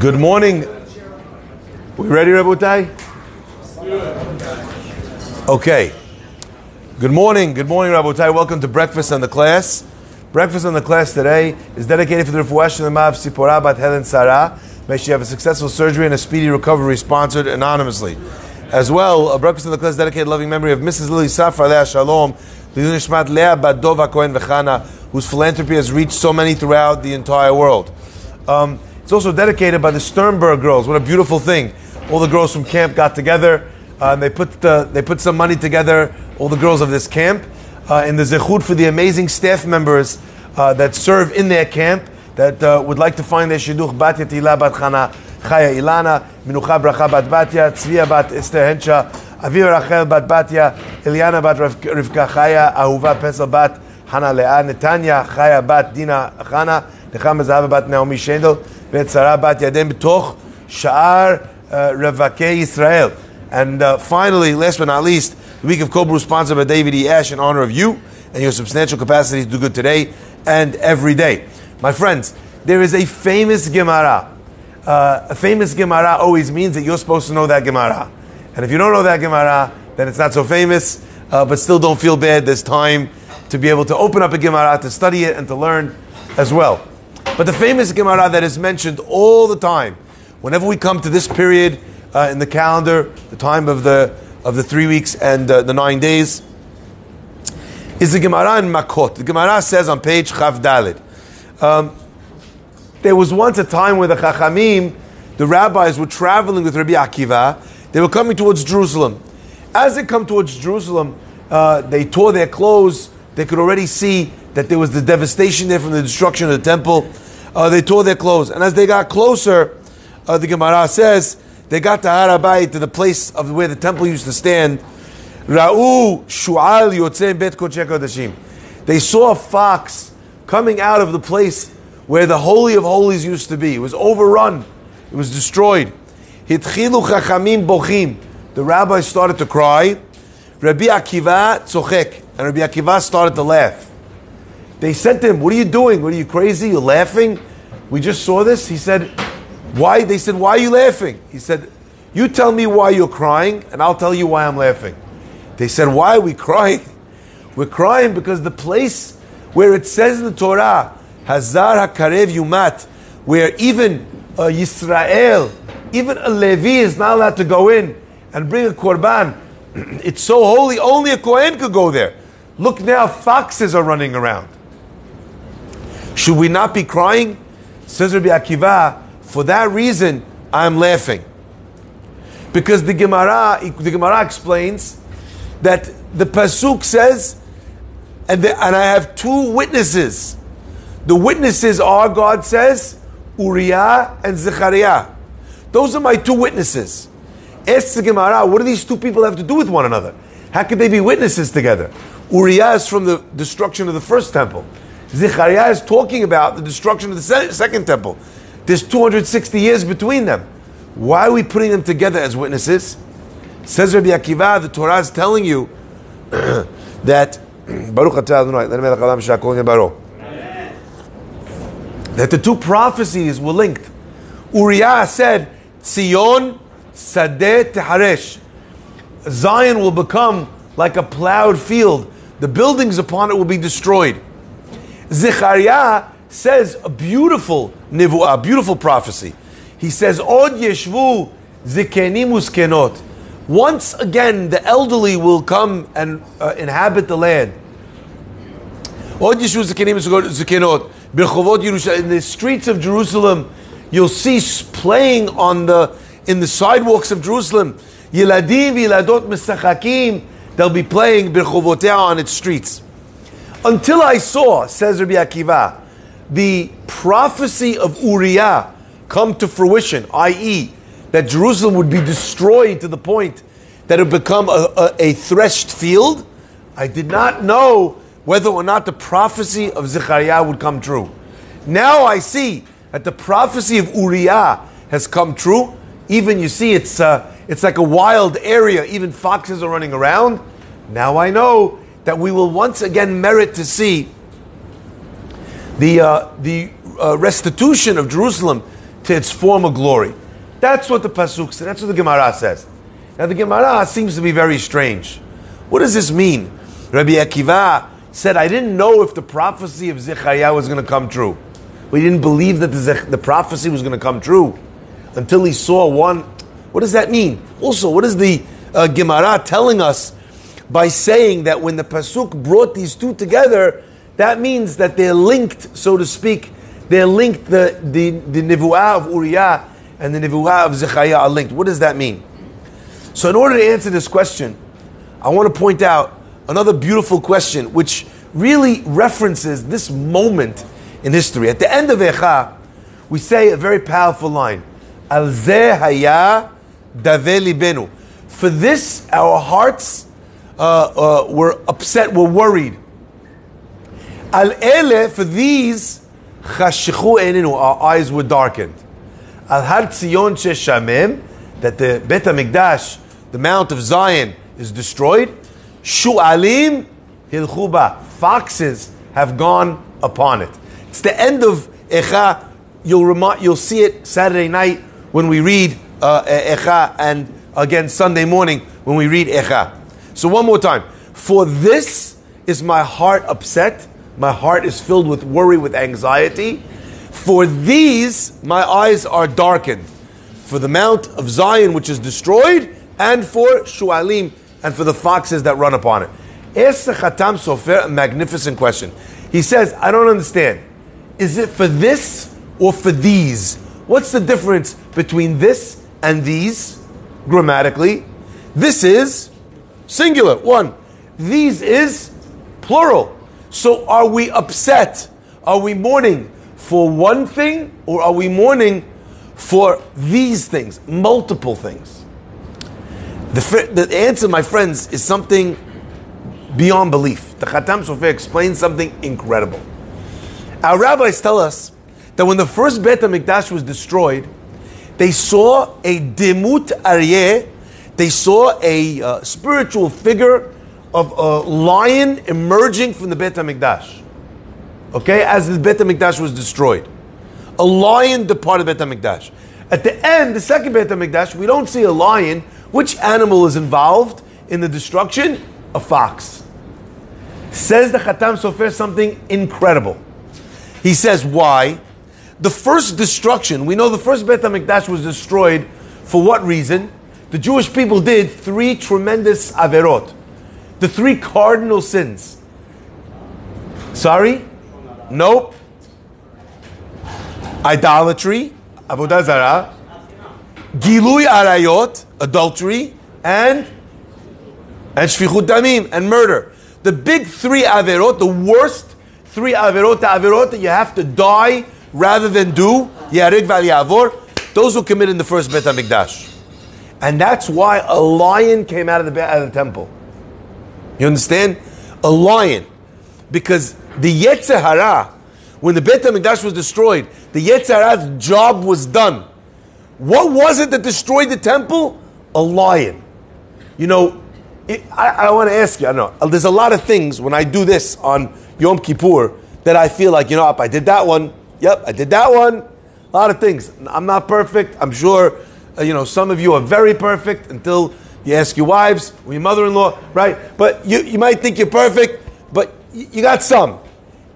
Good morning. We ready, Rabotai? Okay. Good morning, Rabotai. Welcome to Breakfast on the Class. Breakfast on the Class today is dedicated for the Refuah Shlema of Sipora Bat Helen Sarah. May she have a successful surgery and a speedy recovery, sponsored anonymously. As well, a Breakfast on the Class dedicated loving memory of Mrs. Lily Safra Leah Shalom, Lilun Ishmat Leah Bat Dova Cohen Vechana, whose philanthropy has reached so many throughout the entire world. It's also dedicated by the Sternberg girls. What a beautiful thing! All the girls from camp got together. They put some money together. All the girls of this camp, in the zechut for the amazing staff members that serve in their camp that would like to find their shidduch. Batya Tila Bat Chana Chaya Ilana, Minucha Bracha Bat Batya, Tzviya Bat Esther Hensha, Aviva Rachel Bat Batya, Eliana Bat Rivka Chaya, Ahuva Pesel Bat Hana Leah, Netanya Chaya Bat Dina Chana, Nechama Zahava Bat Naomi Shendel, Vetzara Bat Yadem B'toch Sha'ar Revakei Yisrael. And finally, last but not least, the week of Kobru sponsored by David E. Ash in honor of you and your substantial capacity to do good today and every day. My friends, there is a famous Gemara. A famous Gemara always means that you're supposed to know that Gemara. And if you don't know that Gemara, then it's not so famous, but still don't feel bad. There's time to be able to open up a Gemara, to study it and to learn as well. But the famous Gemara that is mentioned all the time, whenever we come to this period in the calendar, the time of the 3 weeks and the 9 days, is the Gemara in Makot. The Gemara says on page Chav Daled, there was once a time where the Chachamim, the rabbis, were traveling with Rabbi Akiva. They were coming towards Jerusalem. As they come towards Jerusalem, they tore their clothes. They could already see that there was the devastation there from the destruction of the temple. They tore their clothes. And as they got closer, the Gemara says, they got to Rabbi, to the place of where the temple used to stand. Ra'u shu'al yotzei bet kodshei kodashim. They saw a fox coming out of the place where the Holy of Holies used to be. It was overrun. It was destroyed. Hitchilu chachamim bochim. The rabbis started to cry. Rabbi Akiva tzochek. And Rabbi Akiva started to laugh. They said to him, "What are you doing? What are you crazy? You're laughing? We just saw this." He said, "Why?" They said, "Why are you laughing?" He said, "You tell me why you're crying, and I'll tell you why I'm laughing." They said, "Why are we crying?" "We're crying because the place where it says in the Torah, Hazar HaKarev Yumat, where even Yisrael, even a Levi is not allowed to go in and bring a korban. It's so holy, only a Kohen could go there. Look now, foxes are running around. Should we not be crying?" Says Rabbi Akiva, "For that reason, I'm laughing." Because the Gemara explains that the Pasuk says, and I have two witnesses. The witnesses are, God says, Uriah and Zechariah. Those are my two witnesses. Ask the Gemara, what do these two people have to do with one another? How could they be witnesses together? Uriah is from the destruction of the first temple. Zechariah is talking about the destruction of the second temple. There's 260 years between them. Why are we putting them together as witnesses? Says Rabbi Akiva, the Torah is telling you that that the two prophecies were linked. Uriah said, Tzion Sadeh Teharesh. Zion will become like a plowed field. The buildings upon it will be destroyed. Zechariah says a beautiful nivu'ah, beautiful prophecy. He says, Od yeshvu zikenim uskenot. Once again, the elderly will come and inhabit the land. Od yeshvu zikenim uskenot. In the streets of Jerusalem, you'll see playing in the sidewalks of Jerusalem. Yiladim v'yiladot mesachakim. They'll be playing birchovotea on its streets. Until I saw, says Rabbi Akiva, the prophecy of Uriah come to fruition, i.e., that Jerusalem would be destroyed to the point that it would become a threshed field, I did not know whether or not the prophecy of Zechariah would come true. Now I see that the prophecy of Uriah has come true. Even you see, it's like a wild area. Even foxes are running around. Now I know that we will once again merit to see the restitution of Jerusalem to its former glory. That's what the Pasuk says. That's what the Gemara says. Now the Gemara seems to be very strange. What does this mean? Rabbi Akiva said, I didn't know if the prophecy of Zechariah was going to come true. We didn't believe that the prophecy was going to come true until he saw one. What does that mean? Also, what is the Gemara telling us by saying that when the Pasuk brought these two together, that means that they're linked, so to speak. They're linked, the Nevuah of Uriah and the Nevuah of Zechariah are linked. What does that mean? So in order to answer this question, I want to point out another beautiful question which really references this moment in history. At the end of Echa, we say a very powerful line. Al zeh haya daveh libenu. For this, our hearts were upset, were worried. Al ele, for these, chashichu einenu, our eyes were darkened. Al har Tzion sheshamem, that the Bet HaMikdash, the Mount of Zion, is destroyed. Shu'alim hilchu ba, foxes have gone upon it. It's the end of Echa. You'll see it Saturday night when we read Echa, and again Sunday morning when we read Echa. So one more time. For this is my heart upset. My heart is filled with worry, with anxiety. For these, my eyes are darkened. For the Mount of Zion, which is destroyed, and for Shu'alim, and for the foxes that run upon it. Ask the Khatam Sofer a magnificent question. He says, I don't understand. Is it for this or for these? What's the difference between this and these, grammatically? This is singular, one. These is plural. So are we upset? Are we mourning for one thing, or are we mourning for these things, multiple things? The answer, my friends, is something beyond belief. The Khatam Sofer explains something incredible. Our rabbis tell us that when the first Bet HaMikdash was destroyed, they saw a demut aryeh, they saw a spiritual figure of a lion emerging from the Bet HaMikdash. Okay, as the Bet HaMikdash was destroyed. A lion departed Bet HaMikdash. At the end, the second Bet HaMikdash, we don't see a lion. Which animal is involved in the destruction? A fox. Says the Khatam Sofer something incredible. He says, why? The first destruction, we know the first Bet HaMikdash was destroyed for what reason? The Jewish people did three tremendous averot. The three cardinal sins. Sorry? Nope. Idolatry, avodah zarah, gilui arayot, adultery, and shfichut damim, and murder. The big three averot, the worst three averot, the averot that you have to die rather than do, yarig val yavor, those who committed in the first Bet HaMikdash. And that's why a lion came out of the temple. You understand? A lion. Because the Yetzer Hara, when the Bet HaMikdash was destroyed, the Yetzer Hara's job was done. What was it that destroyed the temple? A lion. You know, I want to ask you, I know, there's a lot of things when I do this on Yom Kippur that I feel like, if I did that one, yep, I did that one. A lot of things. I'm not perfect. I'm sure, some of you are very perfect until you ask your wives or your mother-in-law, right? But you might think you're perfect, but you got some.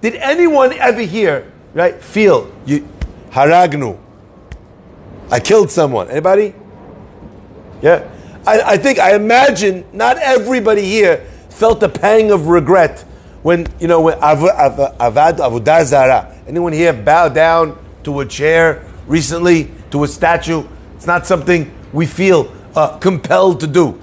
Did anyone ever here, right, feel, haragnu, I killed someone? Anybody? Yeah. I imagine not everybody here felt a pang of regret when avodah zarah. Anyone here bowed down to a chair recently, to a statue? It's not something we feel compelled to do.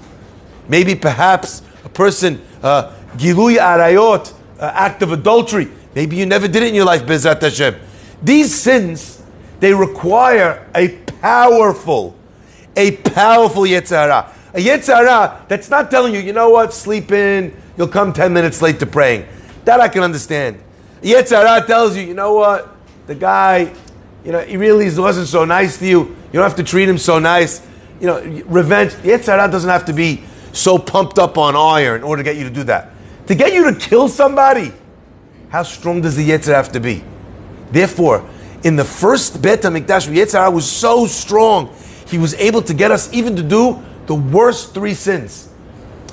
Maybe perhaps a person, gilui arayot, act of adultery. Maybe you never did it in your life, Bezrat Hashem. These sins, they require a powerful Yetzer Hara. A Yetzer Hara that's not telling you, sleep in, you'll come 10 minutes late to praying. That I can understand. A Yetzer Hara tells you, the guy, he really wasn't so nice to you. You don't have to treat him so nice. Revenge. The Yetzer Hara doesn't have to be so pumped up on iron in order to get you to do that. To get you to kill somebody, how strong does the Yetzer have to be? Therefore, In the first Bet HaMikdash, Yetzer Hara was so strong, he was able to get us even to do the worst 3 sins.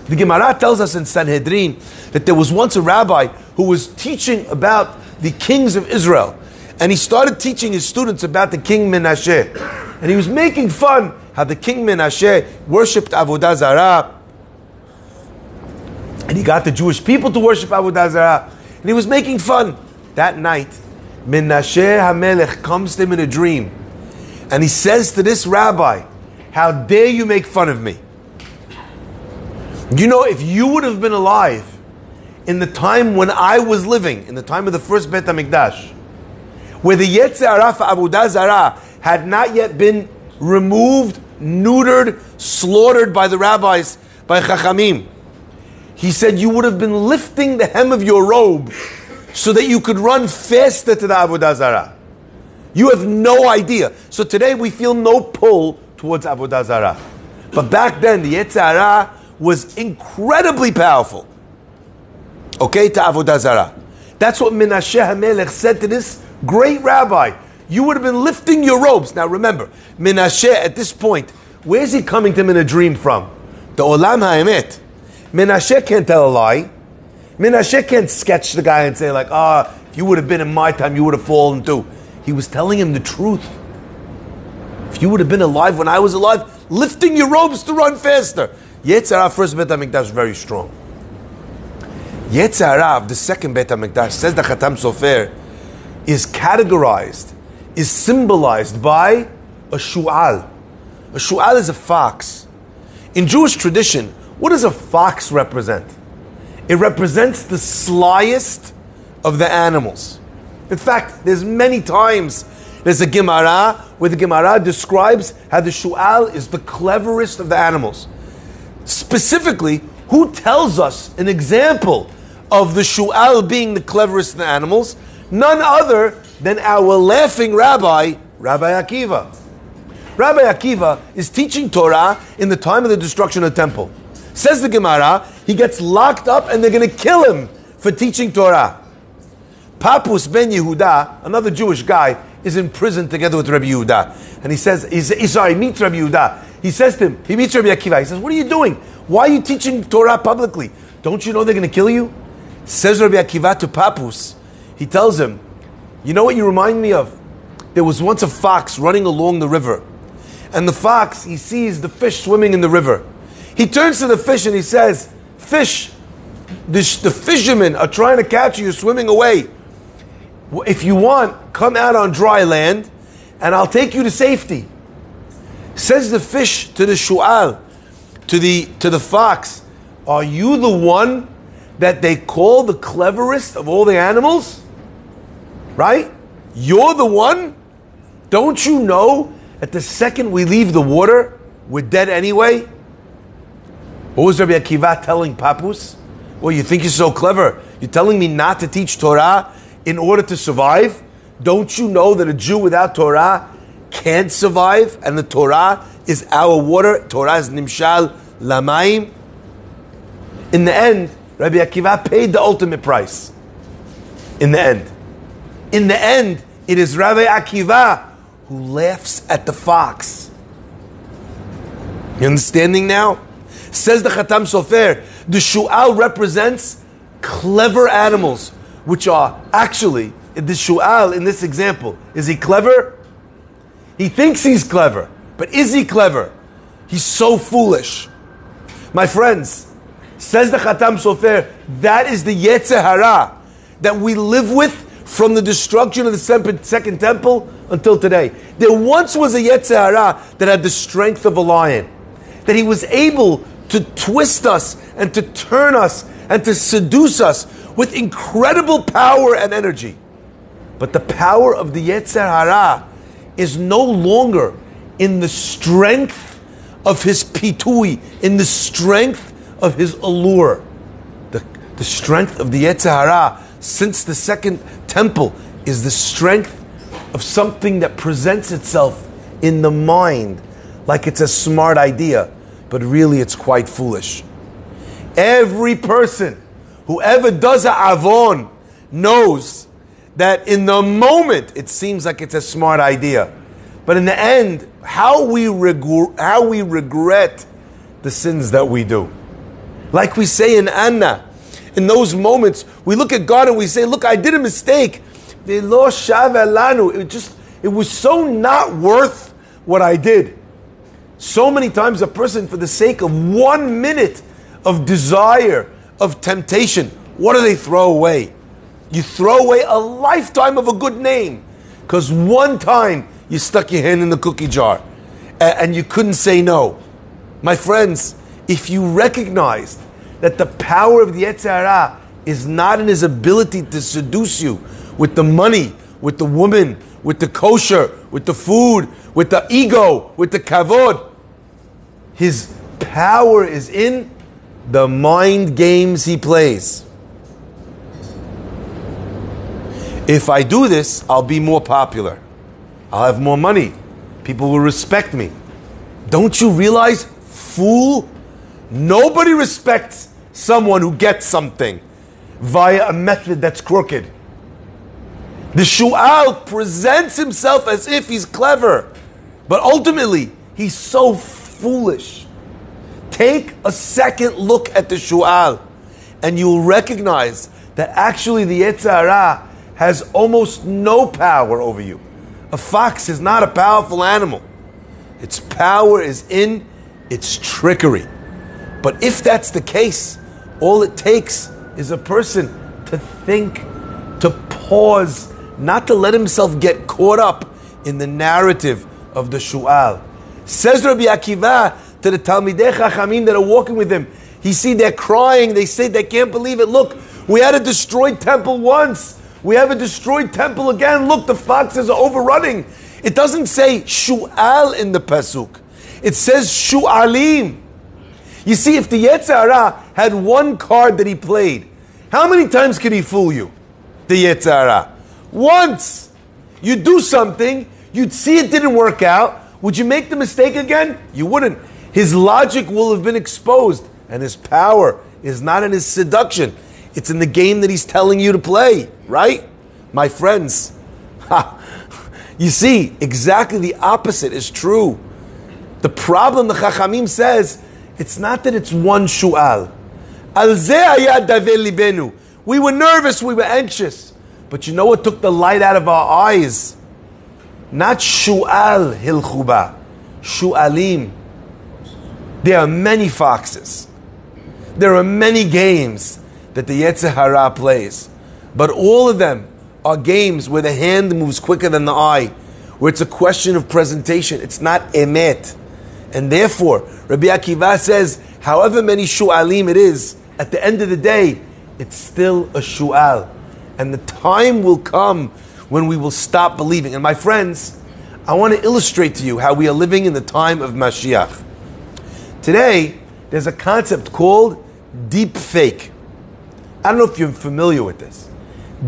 The Gemara tells us in Sanhedrin that there was once a rabbi who was teaching about the kings of Israel. And he started teaching his students about the king Menashe. And he was making fun how the king Menashe worshipped Avodah Zarah. And he got the Jewish people to worship Avodah Zarah. And he was making fun. That night, Menashe HaMelech comes to him in a dream. And he says to this rabbi, how dare you make fun of me? You know, if you would have been alive in the time when I was living, in the time of the first Bet HaMikdash, where the Yetzer Hara for Avodah Zarah had not yet been removed, neutered, slaughtered by the rabbis, by Chachamim, he said you would have been lifting the hem of your robe so that you could run faster to the Avodah Zarah. You have no idea. So today we feel no pull towards Avodah Zarah. But back then, the Yetzer Hara was incredibly powerful. Okay, to Avodah Zarah. That's what Menashe HaMelech said to this great rabbi. You would have been lifting your robes. Now remember, Menashe at this point, where's he coming to him in a dream from? The Olam HaEmet. Menashe can't tell a lie. Menashe can't sketch the guy and say like, if you would have been in my time, you would have fallen too. He was telling him the truth. If you would have been alive when I was alive, lifting your robes to run faster. Yetzer Hara, first Bet HaMikdash, very strong. Yetzer Hara of the second Bet HaMikdash, says the Khatam Sofer, is categorized, is symbolized by a shu'al. A shu'al is a fox. In Jewish tradition, what does a fox represent? It represents the slyest of the animals. In fact, there's many times there's a Gemara where the Gemara describes how the shu'al is the cleverest of the animals. Specifically, who tells us an example of the shu'al being the cleverest of the animals? None other than our laughing Rabbi Akiva. Rabbi Akiva is teaching Torah in the time of the destruction of the temple. Says the Gemara, he gets locked up and they're going to kill him for teaching Torah. Papus ben Yehuda, another Jewish guy, is in prison together with Rabbi Yehuda. And he says, he meets Rabbi Yehuda. He says to him, he meets Rabbi Akiva. He says, what are you doing? Why are you teaching Torah publicly? Don't you know they're going to kill you? Says Rabbi Akiva to Papus. He tells him, you know what you remind me of? There was once a fox running along the river. And the fox, he sees the fish swimming in the river. He turns to the fish and he says, fish, the fishermen are trying to catch you, you're swimming away. If you want, come out on dry land and I'll take you to safety. Says the fish to the shu'al, to the fox, are you the one that they call the cleverest of all the animals? Right? You're the one? Don't you know that the second we leave the water, we're dead anyway? What was Rabbi Akiva telling Papus? Well, you think you're so clever. You're telling me not to teach Torah in order to survive? Don't you know that a Jew without Torah can't survive? And the Torah is our water. Torah is nimshal lamayim. In the end, Rabbi Akiva paid the ultimate price. In the end, it is Rabbi Akiva who laughs at the fox. You understanding now? Says the Khatam Sofer, the shu'al represents clever animals, which are actually, the shu'al in this example, is he clever? He thinks he's clever, but is he clever? He's so foolish. My friends, says the Khatam Sofer, that is the Yetzer Hara that we live with from the destruction of the second temple until today. There once was a Yetzer Hara that had the strength of a lion, that he was able to twist us and to turn us and to seduce us with incredible power and energy. But the power of the Yetzer Hara is no longer in the strength of his pitui, in the strength of his allure. The strength of the Yetzer Hara since the second temple is the strength of something that presents itself in the mind like it's a smart idea, but really it's quite foolish. Every person who ever does a avon knows that in the moment it seems like it's a smart idea. But in the end, how we regret the sins that we do. Like we say in Anna, in those moments, we look at God and we say, look, I did a mistake. It was so not worth what I did. So many times a person, for the sake of 1 minute of desire, of temptation, what do they throw away? You throw away a lifetime of a good name because one time you stuck your hand in the cookie jar and you couldn't say no. My friends, if you recognized that the power of the Yetzer Hara is not in his ability to seduce you with the money, with the woman, with the kosher, with the food, with the ego, with the kavod, his power is in the mind games he plays. If I do this, I'll be more popular. I'll have more money. People will respect me. Don't you realize, fool? Nobody respects someone who gets something via a method that's crooked. The Shu'al presents himself as if he's clever, but ultimately, he's so foolish. Take a second look at the Shu'al, and you'll recognize that actually the Yetzer Hara has almost no power over you. A fox is not a powerful animal. Its power is in its trickery. But if that's the case, all it takes is a person to think, to pause, not to let himself get caught up in the narrative of the Shu'al. Says Rabbi Akiva to the Talmidei Chachamim that are walking with him, he see they're crying, they say they can't believe it. Look, we had a destroyed temple once. We have a destroyed temple again. Look, the foxes are overrunning. It doesn't say Shu'al in the Pasuk. It says Shu'alim. You see, if the Yetzer Hara had one card that he played, how many times could he fool you? The Yetzer Hara. Once. You do something, you'd see it didn't work out. Would you make the mistake again? You wouldn't. His logic will have been exposed, and his power is not in his seduction. It's in the game that he's telling you to play, right? My friends, you see, exactly the opposite is true. The problem, the Chachamim says, it's not that it's one Shu'al. Al zeh haya davel libenu. We were nervous, we were anxious. But you know what took the light out of our eyes? Not Shu'al hilchuba, Shu'alim. There are many foxes. There are many games that the Yetzer Hara plays. But all of them are games where the hand moves quicker than the eye, where it's a question of presentation. It's not emet. And therefore, Rabbi Akiva says, however many Shu'alim it is, at the end of the day, it's still a Shu'al. And the time will come when we will stop believing. And my friends, I want to illustrate to you how we are living in the time of Mashiach. Today, there's a concept called deep fake. I don't know if you're familiar with this.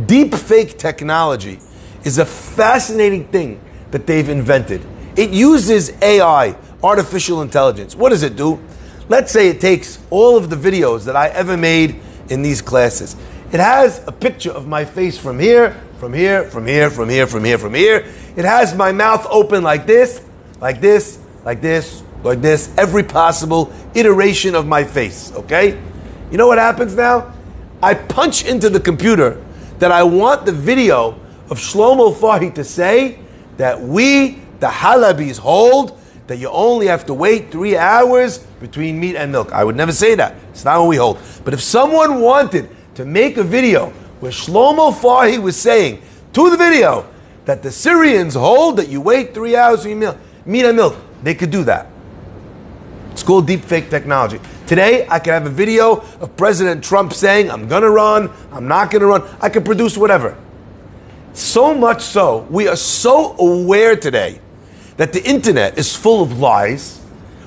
Deep fake technology is a fascinating thing that they've invented. It uses AI, artificial intelligence. What does it do? Let's say it takes all of the videos that I ever made in these classes. It has a picture of my face from here, from here, from here, from here, from here, from here. It has my mouth open like this, like this, like this, like this, every possible iteration of my face, okay? You know what happens now? I punch into the computer that I want the video of Shlomo Farhi to say that we, the Halabis, hold that you only have to wait 3 hours between meat and milk. I would never say that. It's not what we hold. But if someone wanted to make a video where Shlomo Farhi was saying to the video that the Syrians hold that you wait 3 hours between meat and milk, they could do that. It's called deepfake technology. Today, I can have a video of President Trump saying, I'm going to run, I'm not going to run. I can produce whatever. So much so, we are so aware today that the internet is full of lies.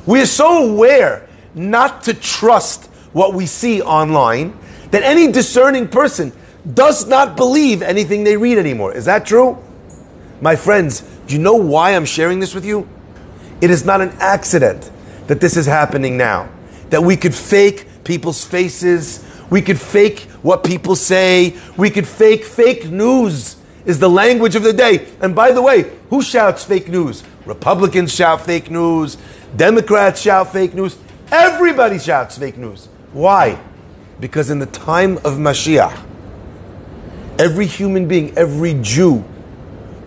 We are so aware not to trust what we see online that any discerning person does not believe anything they read anymore. Is that true? My friends, do you know why I'm sharing this with you? It is not an accident that this is happening now. That we could fake people's faces, we could fake what people say, we could fake news is the language of the day. And by the way, who shouts fake news? Republicans shout fake news. Democrats shout fake news. Everybody shouts fake news. Why? Because in the time of Mashiach, every human being, every Jew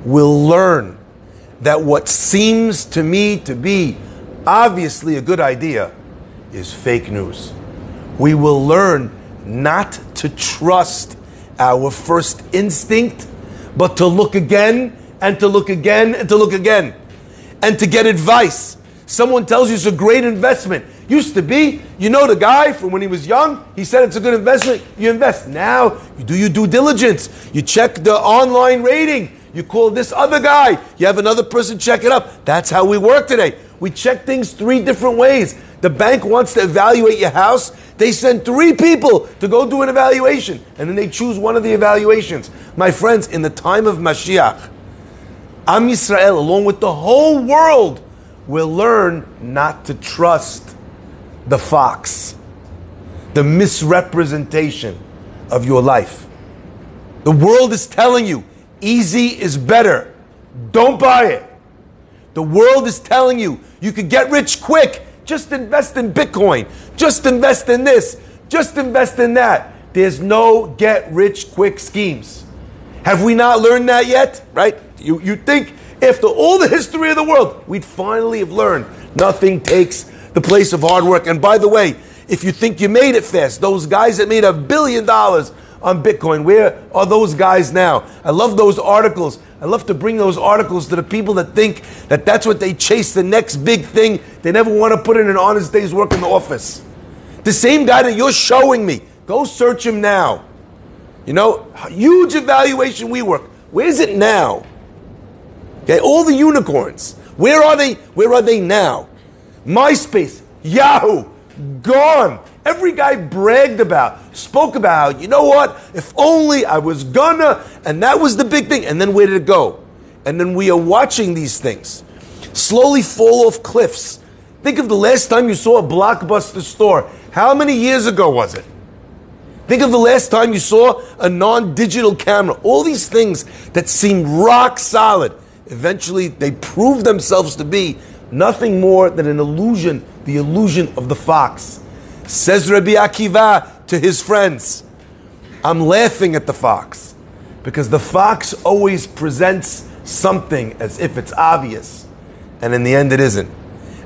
will learn that what seems to me to be obviously a good idea is fake news. We will learn not to trust our first instinct, but to look again and to look again and to look again and to get advice. Someone tells you it's a great investment. Used to be, you know the guy from when he was young, he said it's a good investment, you invest. Now, you do your due diligence. You check the online rating. You call this other guy. You have another person check it up. That's how we work today. We check things 3 different ways. The bank wants to evaluate your house. They send 3 people to go do an evaluation. And then they choose one of the evaluations. My friends, in the time of Mashiach, Am Yisrael, along with the whole world, will learn not to trust the fox, the misrepresentation of your life. The world is telling you, easy is better. Don't buy it. The world is telling you, you could get rich quick. Just invest in Bitcoin. Just invest in this. Just invest in that. There's no get rich quick schemes. Have we not learned that yet? Right? You think after all the history of the world, we'd finally have learned nothing takes the place of hard work. And by the way, if you think you made it fast, those guys that made $1 billion on Bitcoin, where are those guys now? I love those articles. I love to bring those articles to the people that think that that's what they chase, the next big thing. They never want to put in an honest day's work in the office. The same guy that you're showing me, go search him now. You know, huge evaluation WeWork. Where is it now? Okay, all the unicorns. Where are they? Where are they now? MySpace, Yahoo, gone. Every guy bragged about, spoke about, you know what? If only I was gonna, and that was the big thing. And then where did it go? And then we are watching these things slowly fall off cliffs. Think of the last time you saw a Blockbuster store. How many years ago was it? Think of the last time you saw a non-digital camera. All these things that seem rock solid, eventually they prove themselves to be nothing more than an illusion, the illusion of the fox. Says Rabbi Akiva to his friends, I'm laughing at the fox because the fox always presents something as if it's obvious, and in the end it isn't.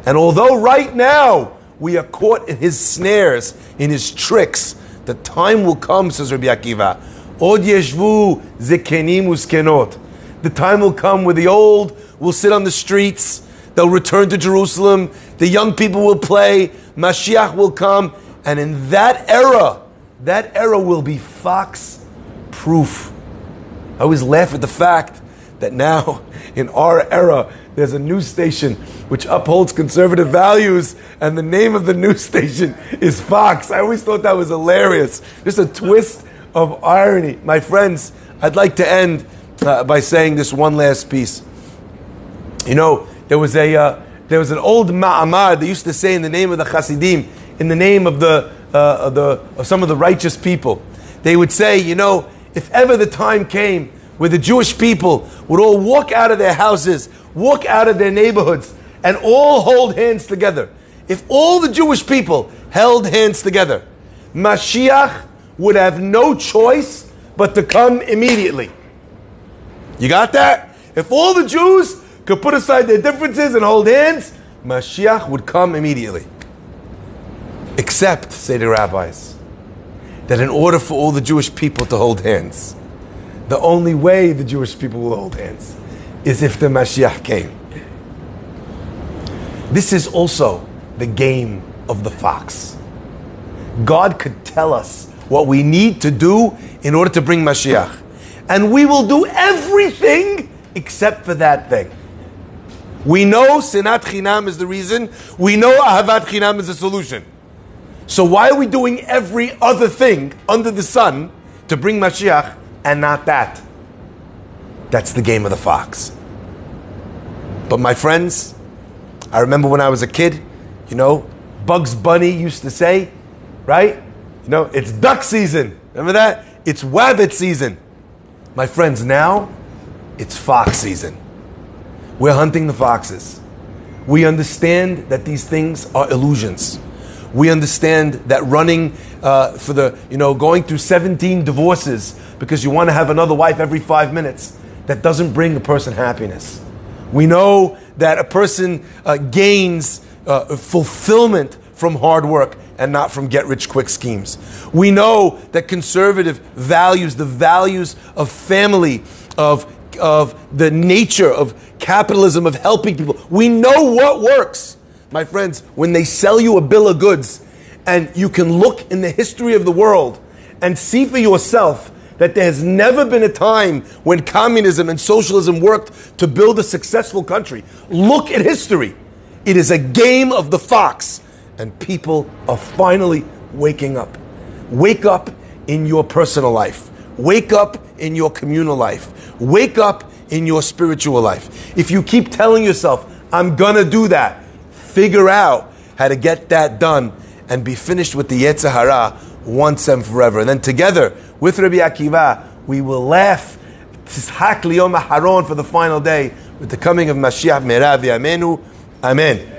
And although right now we are caught in his snares, in his tricks, the time will come, says Rabbi Akiva, Od yeshvu zekenim uskenot. The time will come where the old will sit on the streets, they'll return to Jerusalem, the young people will play, Mashiach will come, and in that era will be fox-proof. I always laugh at the fact that now, in our era, there's a news station which upholds conservative values, and the name of the news station is Fox. I always thought that was hilarious. Just a twist of irony. My friends, I'd like to end by saying this one last piece. You know, there was an old ma'amar they used to say in the name of the Hasidim, in the name of of some of the righteous people. They would say, you know, if ever the time came where the Jewish people would all walk out of their houses, walk out of their neighborhoods, and all hold hands together. If all the Jewish people held hands together, Mashiach would have no choice but to come immediately. You got that? If all the Jews could put aside their differences and hold hands, Mashiach would come immediately. Except, say the rabbis, that in order for all the Jewish people to hold hands, the only way the Jewish people will hold hands is if the Mashiach came. This is also the game of the fox. God could tell us what we need to do in order to bring Mashiach. And we will do everything except for that thing. We know Sinat Chinam is the reason. We know Ahavat Chinam is the solution. So why are we doing every other thing under the sun to bring Mashiach and not that? That's the game of the fox. But my friends, I remember when I was a kid, you know, Bugs Bunny used to say, right? You know, it's duck season. Remember that? It's wabbit season. My friends, now It's fox season. We're hunting the foxes. We understand that these things are illusions. We understand that running going through 17 divorces because you want to have another wife every 5 minutes, that doesn't bring a person happiness. We know that a person gains fulfillment from hard work and not from get-rich-quick schemes. We know that conservative values, the values of family, of the nature of capitalism, of helping people. We know what works. My friends, when they sell you a bill of goods and you can look in the history of the world and see for yourself that there has never been a time when communism and socialism worked to build a successful country. Look at history. It is a game of the fox, and people are finally waking up. Wake up in your personal life. Wake up in your communal life. Wake up in your spiritual life. If you keep telling yourself, I'm gonna do that, figure out how to get that done and be finished with the Yetzer Hara once and forever. And then together with Rabbi Akiva, we will laugh Tishak Liyom Aharon for the final day with the coming of Mashiach Me'erav Yameinu. Amen.